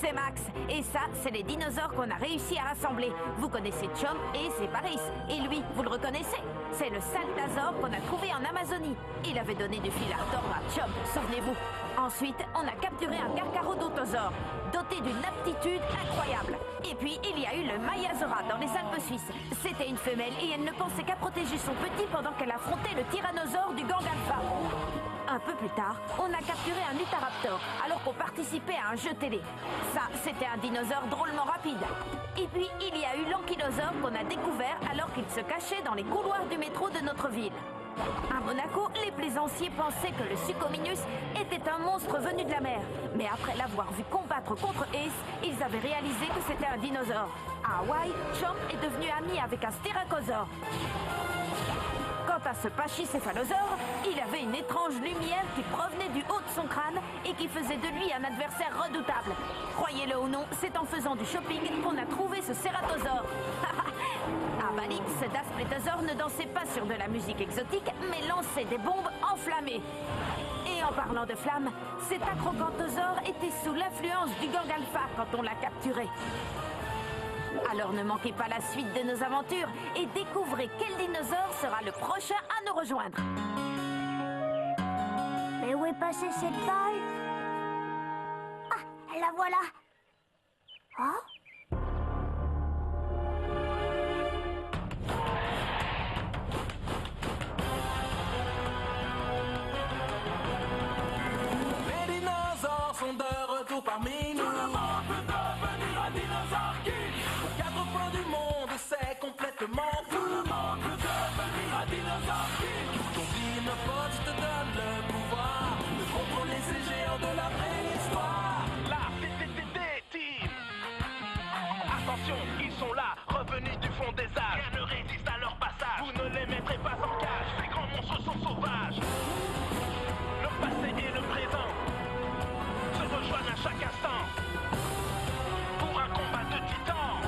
c'est Max. Et ça, c'est les dinosaures qu'on a réussi à rassembler. Vous connaissez Chom et c'est Paris. Et lui, vous le reconnaissez? C'est le Saltasaure qu'on a trouvé en Amazonie. Il avait donné du fil à retordre à Chom, souvenez-vous. Ensuite, on a capturé un Carcharodontosaure, doté d'une aptitude incroyable. Et puis, il y a eu le Mayazora dans les Alpes suisses. C'était une femelle et elle ne pensait qu'à protéger son petit pendant qu'elle affrontait le tyrannosaure du gang alpha. Un peu plus tard, on a capturé un Utahraptor alors qu'on participait à un jeu télé. Ça, c'était un dinosaure drôlement rapide. Et puis, il y a eu l'ankylosaure qu'on a découvert alors qu'il se cachait dans les couloirs du métro de notre ville. À Monaco, les plaisanciers pensaient que le Suchominus était un monstre venu de la mer. Mais après l'avoir vu combattre contre Ace, ils avaient réalisé que c'était un dinosaure. À Hawaï, Chom est devenu ami avec un Styracosaure. Quant à ce pachycéphalosaure, il avait une étrange lumière qui provenait du haut de son crâne et qui faisait de lui un adversaire redoutable. Croyez-le ou non, c'est en faisant du shopping qu'on a trouvé ce cératosaure. À Bali, ce Dasplétosaure ne dansait pas sur de la musique exotique, mais lançait des bombes enflammées. Et en parlant de flammes, cet acrocanthosaure était sous l'influence du gang alpha quand on l'a capturé. Alors ne manquez pas la suite de nos aventures et découvrez quel dinosaure sera le prochain à nous rejoindre. Mais où est passée cette balle? Ah, la voilà. Oh? Les dinosaures sont de retour parmi nous. Tout le monde peut devenir un dinosaure king. Aux quatre coins du monde, c'est complètement fou. Tout le monde peut devenir un dinosaure king. Ton dinopote te donne le pouvoir de contrôler ces géants de la préhistoire. La team. Attention, ils sont là, revenus du fond des âges. Rien ne résiste à leur passage. Vous ne les mettrez pas en cage. Ces grands monstres sont sauvages. Le passé et le présent se rejoignent à chaque instant pour un combat de titans.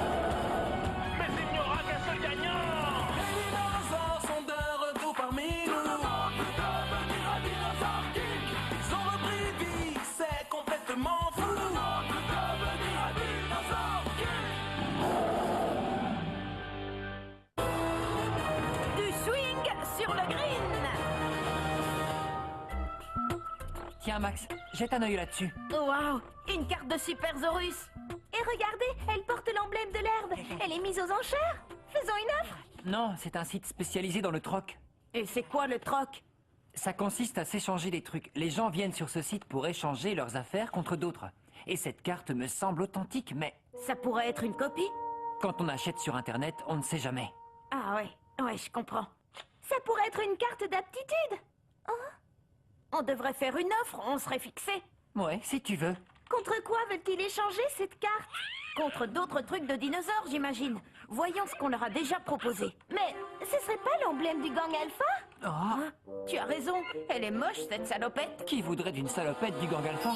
Mais il n'y aura qu'un seul gagnant. Les dinosaures sont de retour parmi nous. Tout le monde peut devenir un dinosaure king. Ils ont repris vie, c'est complètement fou. Tout le monde peut devenir un dinosaure king. Du swing sur le green. Tiens Max, jette un œil là-dessus. Waouh, une carte de Supersaurus. Et regardez, elle porte l'emblème de l'herbe. Elle est mise aux enchères. Faisons une offre. Non, c'est un site spécialisé dans le troc. Et c'est quoi le troc? Ça consiste à s'échanger des trucs. Les gens viennent sur ce site pour échanger leurs affaires contre d'autres. Et cette carte me semble authentique, mais Ça pourrait être une copie? quand on achète sur Internet, on ne sait jamais. Ah ouais, je comprends. Ça pourrait être une carte d'aptitude. On devrait faire une offre, on serait fixé. Ouais, si tu veux. Contre quoi veulent-ils échanger cette carte? Contre d'autres trucs de dinosaures, j'imagine. Voyons ce qu'on leur a déjà proposé. Mais ce serait pas l'emblème du gang alpha? Oh, Tu as raison, elle est moche cette salopette. qui voudrait d'une salopette du gang alpha?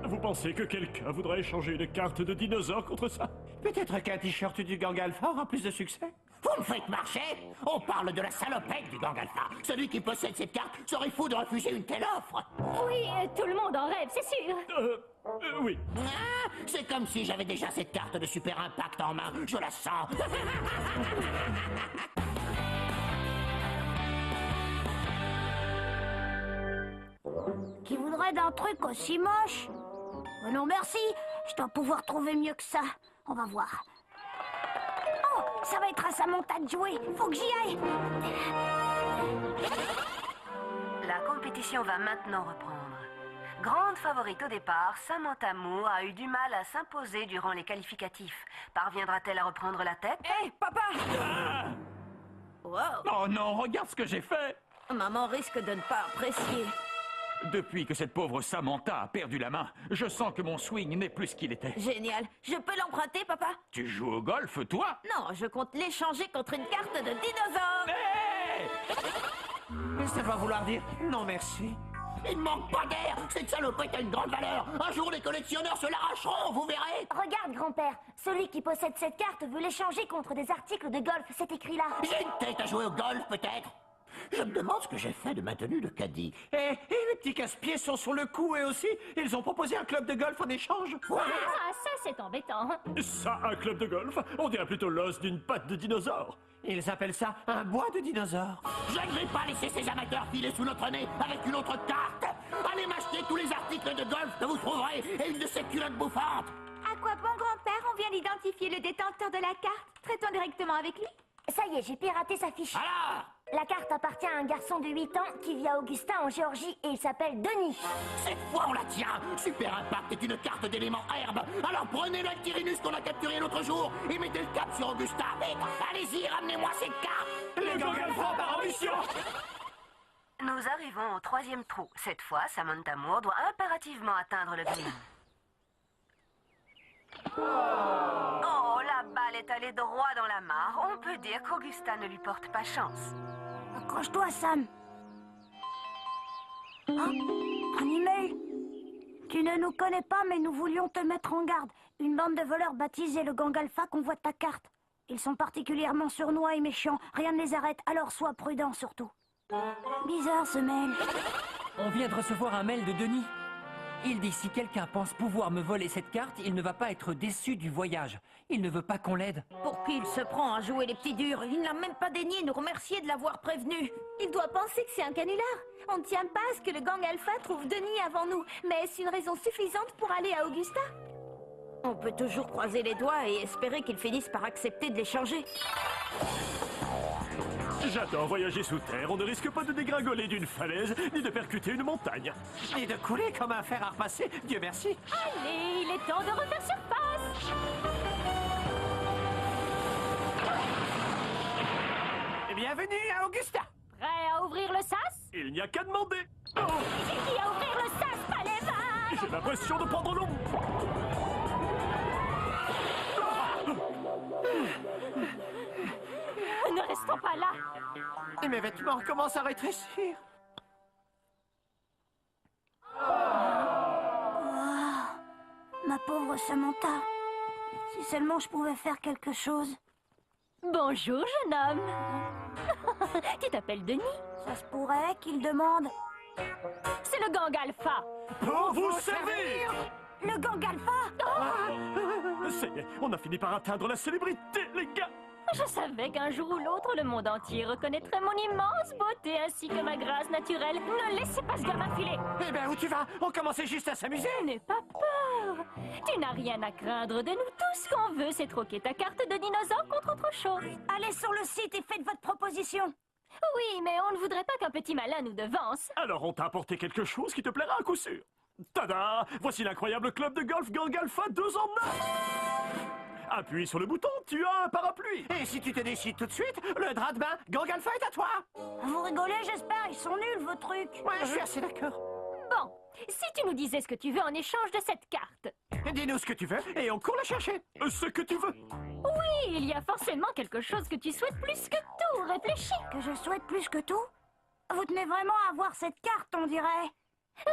Vous pensez que quelqu'un voudrait échanger une carte de dinosaure contre ça? Peut-être qu'un t-shirt du gang alpha aura plus de succès. Vous me faites marcher? On parle de la salopette du gang alpha. Celui qui possède cette carte serait fou de refuser une telle offre. Oui, tout le monde en rêve, c'est sûr. Oui. Ah, c'est comme si j'avais déjà cette carte de super impact en main. Je la sens. Qui voudrait d'un truc aussi moche? Oh non merci, je dois pouvoir trouver mieux que ça. On va voir. Oh, ça va être à Samantha de jouer. Faut que j'y aille. La compétition va maintenant reprendre. Grande favorite au départ, Samantha Moore a eu du mal à s'imposer durant les qualificatifs. Parviendra-t-elle à reprendre la tête? Hé, papa! Wow, Oh non, regarde ce que j'ai fait! maman risque de ne pas apprécier. Depuis que cette pauvre Samantha a perdu la main, je sens que mon swing n'est plus ce qu'il était. Génial. Je peux l'emprunter, papa? Tu joues au golf, toi? Non, je compte l'échanger contre une carte de dinosaure. Hé! Ça doit vouloir dire non merci. Il ne manque pas d'air. Cette salopette a une grande valeur. Un jour, les collectionneurs se l'arracheront, vous verrez. Regarde, grand-père. Celui qui possède cette carte veut l'échanger contre des articles de golf. C'est écrit là. J'ai une tête à jouer au golf, peut-être. Je me demande ce que j'ai fait de ma tenue de caddie. Et les petits casse-pieds sont sur le coup, eux aussi. Ils ont proposé un club de golf en échange. Ah, ça c'est embêtant. Ça, un club de golf? On dirait plutôt l'os d'une patte de dinosaure. Ils appellent ça un bois de dinosaure. Je ne vais pas laisser ces amateurs filer sous notre nez avec une autre carte. Allez m'acheter tous les articles de golf que vous trouverez et une de ces culottes bouffantes. À quoi bon, grand-père? On vient d'identifier le détenteur de la carte. Traitons directement avec lui. Ça y est, j'ai piraté sa fiche. Alors, La carte appartient à un garçon de 8 ans qui vit à Augusta en Géorgie et il s'appelle Denis. cette fois on la tient. Super Impact est une carte d'éléments herbe. Alors prenez le Tyrinus qu'on a capturé l'autre jour et mettez le cap sur Augusta. Vite, allez-y, ramenez-moi cette carte. Les Gangalfa par ambition. Nous arrivons au 3e trou. Cette fois, Samantha Moore doit impérativement atteindre le green. Oh, la balle est allée droit dans la mare. On peut dire qu'Augusta ne lui porte pas chance. Accroche-toi, Sam. Hein? Un email. Tu ne nous connais pas, mais nous voulions te mettre en garde. Une bande de voleurs baptisée le gang Alpha convoite ta carte. Ils sont particulièrement sournois et méchants. Rien ne les arrête, alors sois prudent surtout. Bizarre ce mail. On vient de recevoir un mail de Denis. Il dit si quelqu'un pense pouvoir me voler cette carte, il ne va pas être déçu du voyage. Il ne veut pas qu'on l'aide. Pour qui il se prend à jouer les petits durs? Il n'a même pas daigné nous remercier de l'avoir prévenu. Il doit penser que c'est un canular. On ne tient pas à ce que le gang Alpha trouve Denis avant nous. Mais est-ce une raison suffisante pour aller à Augusta? On peut toujours croiser les doigts et espérer qu'il finisse par accepter de l'échanger. J'adore voyager sous terre. On ne risque pas de dégringoler d'une falaise, ni de percuter une montagne. Et de couler comme un fer à repasser. Dieu merci. Allez, il est temps de refaire surface. Bienvenue à Augusta. Prêt à ouvrir le sas? Il n'y a qu'à demander. J'ai dit à ouvrir le sas, pas les vannes. J'ai l'impression de prendre l'eau. Ne restons pas là. Et mes vêtements commencent à rétrécir. Ma pauvre Samantha. Si seulement je pouvais faire quelque chose. Bonjour, jeune homme. Tu t'appelles Denis? Ça se pourrait qu'il demande. C'est le gang Alpha. Pour vous servir. Le gang Alpha? Ça y est, on a fini par atteindre la célébrité, les gars. Je savais qu'un jour ou l'autre, le monde entier reconnaîtrait mon immense beauté ainsi que ma grâce naturelle. Ne laissez pas ce gamin filer. Eh ben, où tu vas? On commençait juste à s'amuser. N'aie pas peur. Tu n'as rien à craindre de nous. Tout ce qu'on veut, c'est troquer ta carte de dinosaure contre autre chose. Allez sur le site et faites votre proposition. Oui, mais on ne voudrait pas qu'un petit malin nous devance. Alors on t'a apporté quelque chose qui te plaira à coup sûr. Tada! Voici l'incroyable club de golf Gang Alpha 2 en 1. Appuie sur le bouton, tu as un parapluie. Et si tu te décides tout de suite, le drap de bain Gang Alpha est à toi. Vous rigolez, j'espère. Ils sont nuls, vos trucs. Ouais, je suis assez d'accord. Bon, si tu nous disais ce que tu veux en échange de cette carte. Dis-nous ce que tu veux et on court la chercher. Ce que tu veux. Oui, il y a forcément quelque chose que tu souhaites plus que tout. Réfléchis. Que je souhaite plus que tout? Vous tenez vraiment à avoir cette carte, on dirait.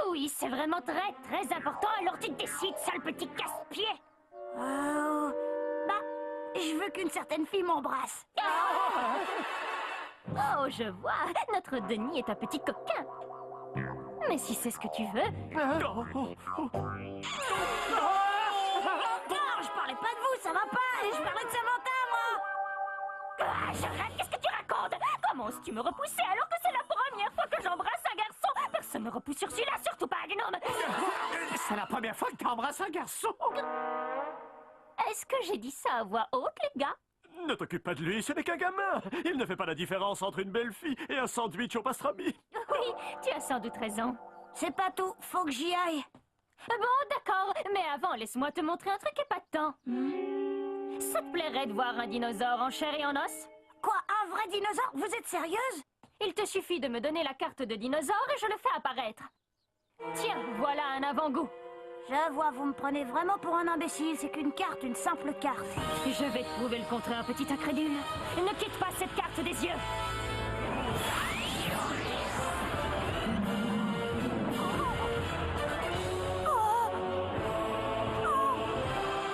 Oui, c'est vraiment très, très important. Alors tu te décides, sale petit casse-pied. Bah, je veux qu'une certaine fille m'embrasse. Oh, je vois. Notre Denis est un petit coquin. Mais si c'est ce que tu veux... Non, je parlais pas de vous, ça va pas. Je parlais de Samantha, moi. J'arrête, qu'est-ce que tu racontes? Comment oses-tu me repousser alors que c'est la première fois que j'embrasse un garçon? Personne ne repousse sur celui-là, surtout pas un gnome. C'est la première fois que t'embrasses un garçon. Est-ce que j'ai dit ça à voix haute, les gars? Ne t'occupe pas de lui, ce n'est qu'un gamin. Il ne fait pas la différence entre une belle fille et un sandwich au pastrami. Oui, tu as sans doute raison. C'est pas tout, faut que j'y aille. Bon, d'accord, mais avant, laisse-moi te montrer un truc épatant. Ça te plairait de voir un dinosaure en chair et en os? Quoi, un vrai dinosaure? Vous êtes sérieuse? Il te suffit de me donner la carte de dinosaure et je le fais apparaître. Tiens, voilà un avant-goût. Je vois, vous me prenez vraiment pour un imbécile. C'est qu'une carte, une simple carte. Je vais te prouver le contraire, petit incrédule. Ne quitte pas cette carte des yeux.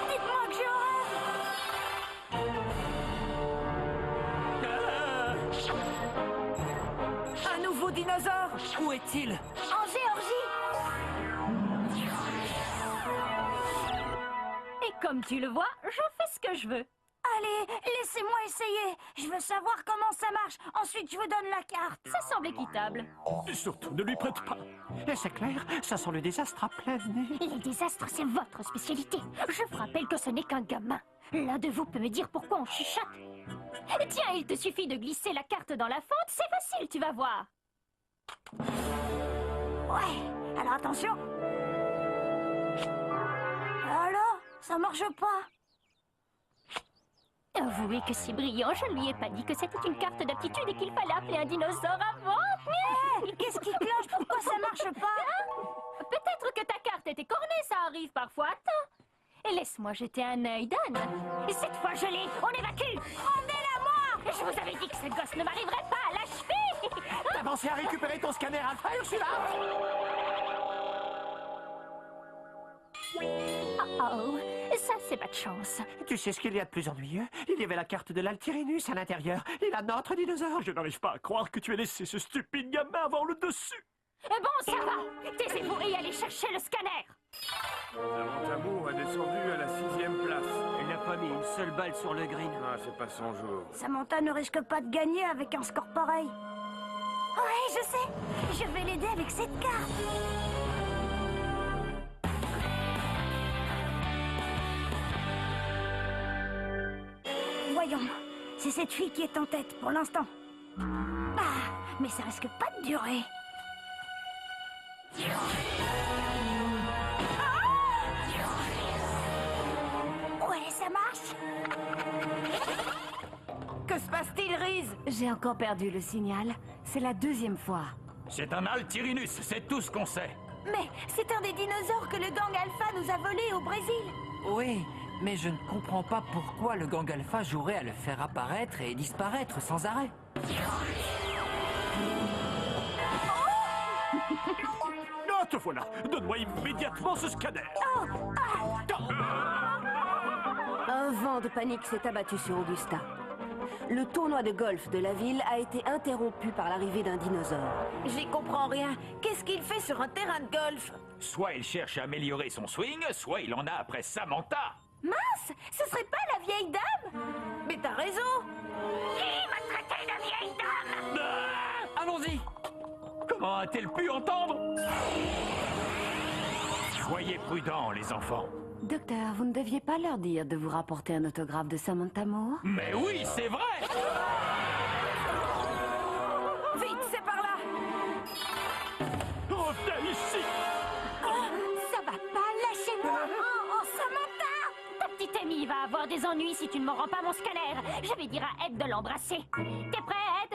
Dites-moi que j'ai horreur. dinosaure. Où est-il? En Géorgie. Et comme tu le vois, je fais ce que je veux. Allez, laissez-moi essayer. Je veux savoir comment ça marche. Ensuite, je vous donne la carte. Ça semble équitable. Et surtout, ne lui prête pas. Et c'est clair, ça sent le désastre à plein nez. Les désastres, c'est votre spécialité. Je vous rappelle que ce n'est qu'un gamin. L'un de vous peut me dire pourquoi on chuchote. Tiens, il te suffit de glisser la carte dans la fente, c'est facile, tu vas voir. Ouais, alors attention. Alors, ça marche pas. Avouez que c'est brillant, je ne lui ai pas dit que c'était une carte d'aptitude et qu'il fallait appeler un dinosaure avant. Qu'est-ce qui cloche? Pourquoi ça marche pas? Peut-être que ta carte était cornée, ça arrive parfois. Attends. Et laisse-moi jeter un œil, Dan. Et cette fois, je l'ai. On évacue. Rendez-la moi. Je vous avais dit que ce gosse ne m'arriverait pas à l'achever. T'as pensé à récupérer ton scanner Alpha, Ursula? Oh, ça, c'est pas de chance. Tu sais ce qu'il y a de plus ennuyeux? Il y avait la carte de l'Altyrinus à l'intérieur. Il a notre dinosaure. Je n'arrive pas à croire que tu aies laissé ce stupide gamin avoir le dessus. Bon, ça va. Taisez-vous et allez chercher le scanner. Samantha Moore est descendue à la 6e place. Elle n'a pas mis une seule balle sur le green. Ah, c'est pas son jour. Samantha ne risque pas de gagner avec un score pareil. Ouais, je sais. Je vais l'aider avec cette carte. Voyons. C'est cette fille qui est en tête pour l'instant. Ah, mais ça risque pas de durer. Ouais, ça marche. Que se passe-t-il, Reese? J'ai encore perdu le signal. C'est la 2e fois. C'est un Altyrinus, c'est tout ce qu'on sait. Mais c'est un des dinosaures que le gang Alpha nous a volé au Brésil. Oui, mais je ne comprends pas pourquoi le gang Alpha jouerait à le faire apparaître et disparaître sans arrêt. Ah, te voilà. Donne-moi immédiatement ce scanner. Un vent de panique s'est abattu sur Augusta. Le tournoi de golf de la ville a été interrompu par l'arrivée d'un dinosaure. J'y comprends rien. Qu'est-ce qu'il fait sur un terrain de golf? Soit il cherche à améliorer son swing, soit il en a après Samantha. Mince, ce serait pas la vieille dame? Mais t'as raison. Qui m'a traité de vieille dame? Allons-y. Comment a-t-elle pu entendre? Soyez prudents, les enfants. Docteur, vous ne deviez pas leur dire de vous rapporter un autographe de Samantha Moore? Mais oui, c'est vrai! Vite, c'est par là. Reviens ici. Ça va pas, lâchez-moi. Oh, Samantha! Ta petite Amy va avoir des ennuis si tu ne me rends pas mon scanner. Je vais dire à Ed de l'embrasser. T'es prêt, Ed?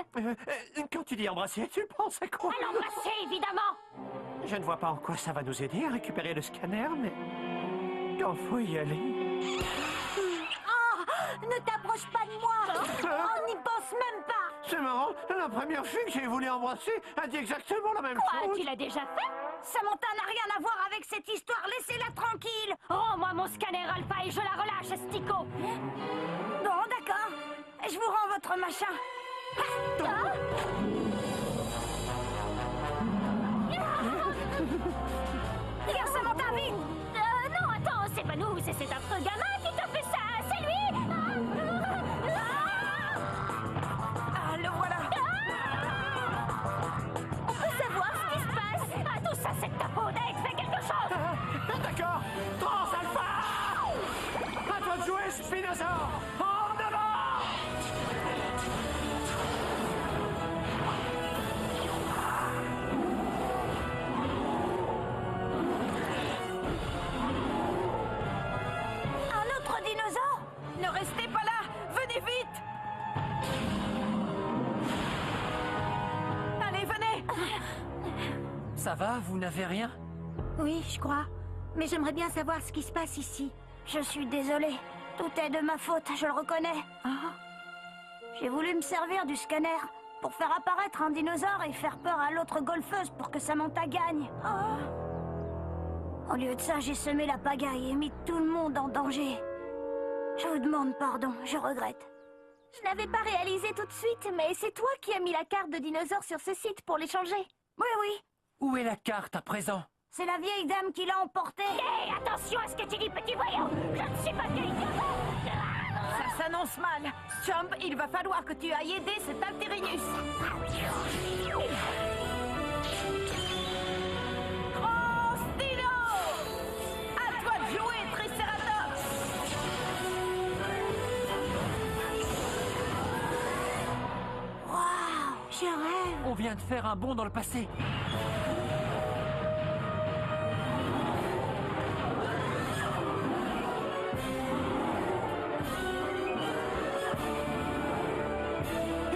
Quand tu dis embrasser, tu penses à quoi? À l'embrasser, évidemment. Je ne vois pas en quoi ça va nous aider à récupérer le scanner, mais... quand faut y aller... Oh, ne t'approche pas de moi. On n'y pense même pas. C'est marrant, la première fille que j'ai voulu embrasser a dit exactement la même Quoi, chose. tu l'as déjà fait? Samantha n'a rien à voir avec cette histoire. Laissez-la tranquille. Rends-moi mon scanner Alpha et je la relâche, Stico. Bon, d'accord. Je vous rends votre machin. Viens, Samantha, vite. Non, attends, c'est pas nous, c'est cet affreux gamin qui t'a fait ça, c'est lui. Ah, le voilà. On peut savoir ce qui se passe. Ah, tout ça, c'est de ta faute, Ed, fais quelque chose. D'accord, Trans Alpha! À toi de jouer, Spinosaur! En avant! Un autre dinosaure? Ne restez pas là. Venez vite. Allez, venez. Ça va, vous n'avez rien? Oui, je crois. Mais j'aimerais bien savoir ce qui se passe ici. Je suis désolée. Tout est de ma faute, je le reconnais. J'ai voulu me servir du scanner pour faire apparaître un dinosaure et faire peur à l'autre golfeuse pour que Samantha gagne. Au lieu de ça, j'ai semé la pagaille et mis tout le monde en danger. Je vous demande pardon, je regrette. Je n'avais pas réalisé tout de suite, mais c'est toi qui as mis la carte de dinosaure sur ce site pour l'échanger. Oui, oui. Où est la carte à présent? C'est la vieille dame qui l'a emportée. Hé, attention à ce que tu dis, petit voyant. Je ne suis pas vieille. Ça s'annonce mal. Chomp, il va falloir que tu ailles aider cet Alterinus. Grosse dino! À toi de jouer, Triceratops! Waouh, je rêve. On vient de faire un bond dans le passé.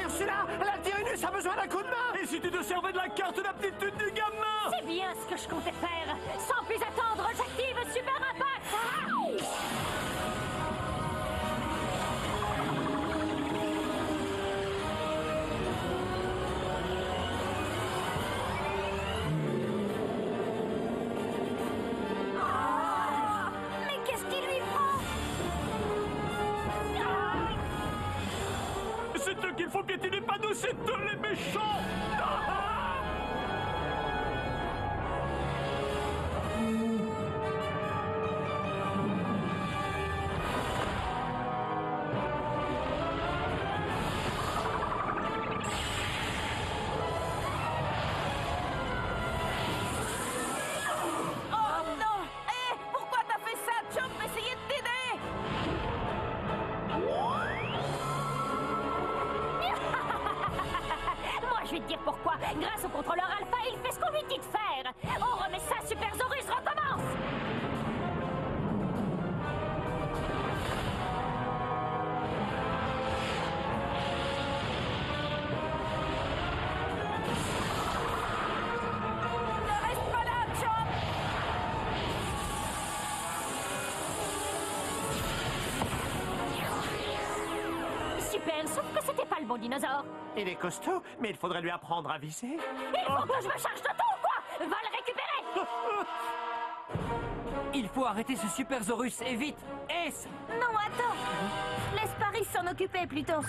Ursula, l'Alterinus a besoin d'un coup de main. Et si tu te servais de la carte d'aptitude du gamin? C'est bien ce que je comptais faire. Sans plus attendre, j'active Super Impact. Mais qu'est-ce qui lui prend? C'est eux qu'il faut piétiner, pas nous, c'est eux les méchants! Oh non! Hé, pourquoi t'as fait ça, Chomp? Essayez de t'aider! Moi, je vais te dire pourquoi. Grâce au contrôleur Alpha, il fait ce qu'on lui dit de faire. On remet ça, Super Zorus recommence. Ne reste pas là, Chomp! Super, sauf que c'était pas le bon dinosaure. Il est costaud, mais il faudrait lui apprendre à viser. Il faut que je me charge de tout, quoi. Va le récupérer. Il faut arrêter ce Super Zorus, et vite! Ace! Non, attends. Laisse Paris s'en occuper plutôt. Allez!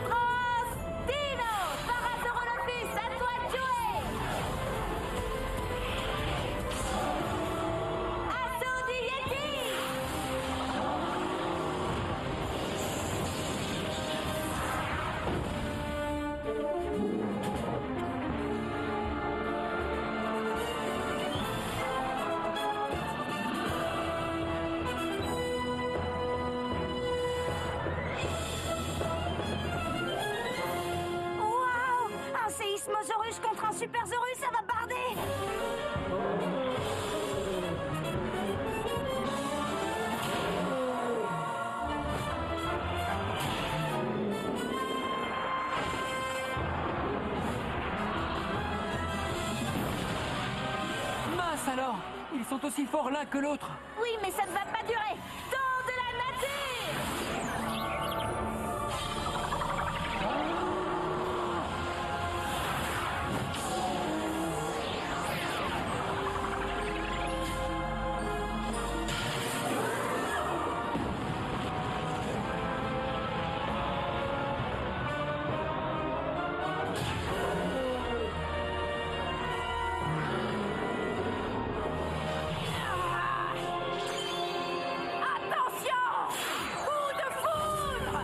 Grosse dino! Parasaurolophus, à toi de jouer! Assaut du Yeti! Waouh, un séismosaurus contre un supersaurus, ça va barder. Mince alors! Ils sont aussi forts l'un que l'autre! Oui, mais ça ne va pas durer. Temps de la nature! Attention! Coup de foudre!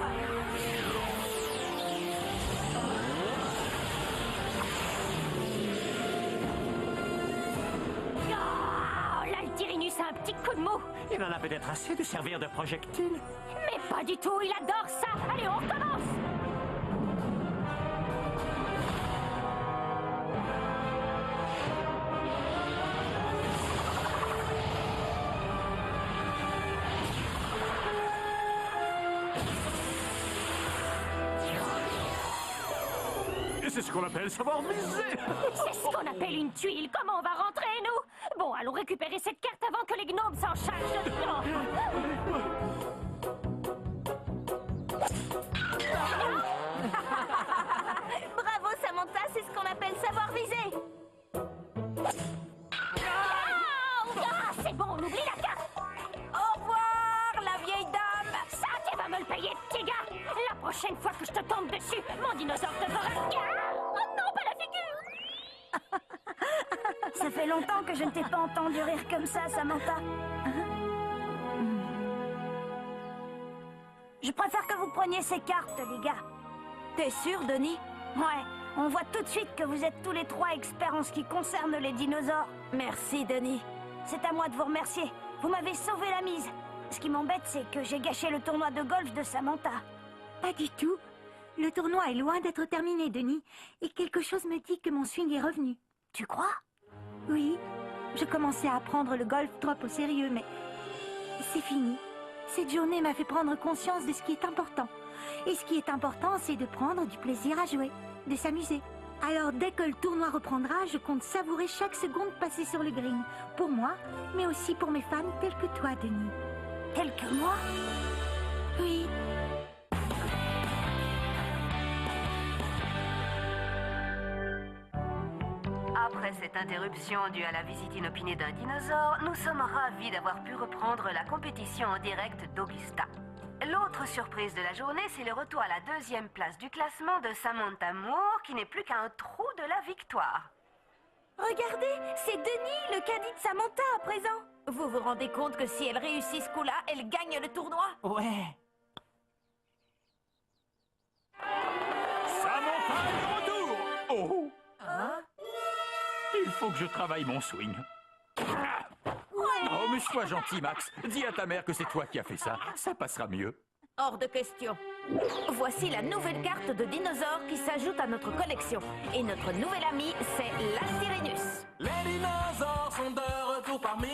Oh, l'Alterinus a un petit coup de mou. Il en a peut-être assez de servir de projectile. Mais pas du tout, il adore ça. Allez, on recommence. Et c'est ce qu'on appelle savoir viser! C'est ce qu'on appelle une tuile. Comment on va rentrer, nous? Bon, allons récupérer cette carte avant que les gnomes s'en chargent. Bravo Samantha, c'est ce qu'on appelle savoir viser. Ah, c'est bon, on oublie la carte. Au revoir, la vieille dinosaure te fera... Oh non, pas la figure! Ça fait longtemps que je ne t'ai pas entendu rire comme ça, Samantha. Je préfère que vous preniez ces cartes, les gars. T'es sûr, Denis? Ouais, on voit tout de suite que vous êtes tous les trois experts en ce qui concerne les dinosaures. Merci, Denis. C'est à moi de vous remercier. Vous m'avez sauvé la mise. Ce qui m'embête, c'est que j'ai gâché le tournoi de golf de Samantha. Pas du tout. Le tournoi est loin d'être terminé, Denis. Et quelque chose me dit que mon swing est revenu. Tu crois? Oui. Je commençais à prendre le golf trop au sérieux, mais c'est fini. Cette journée m'a fait prendre conscience de ce qui est important. Et ce qui est important, c'est de prendre du plaisir à jouer, de s'amuser. Alors, dès que le tournoi reprendra, je compte savourer chaque seconde passée sur le green. Pour moi, mais aussi pour mes fans tels que toi, Denis. Tels que moi? Oui. Après cette interruption due à la visite inopinée d'un dinosaure, nous sommes ravis d'avoir pu reprendre la compétition en direct d'Augusta. L'autre surprise de la journée, c'est le retour à la 2e place du classement de Samantha Moore, qui n'est plus qu'un trou de la victoire. Regardez, c'est Denis, le caddie de Samantha à présent. Vous vous rendez compte que si elle réussit ce coup-là, elle gagne le tournoi? Ouais. Samantha est de retour! Oh! Il faut que je travaille mon swing. Oh, mais sois gentil, Max. Dis à ta mère que c'est toi qui as fait ça. Ça passera mieux. Hors de question. Voici la nouvelle carte de dinosaures qui s'ajoute à notre collection. Et notre nouvel ami, c'est l'Astyrhinus. Les dinosaures sont de retour parmi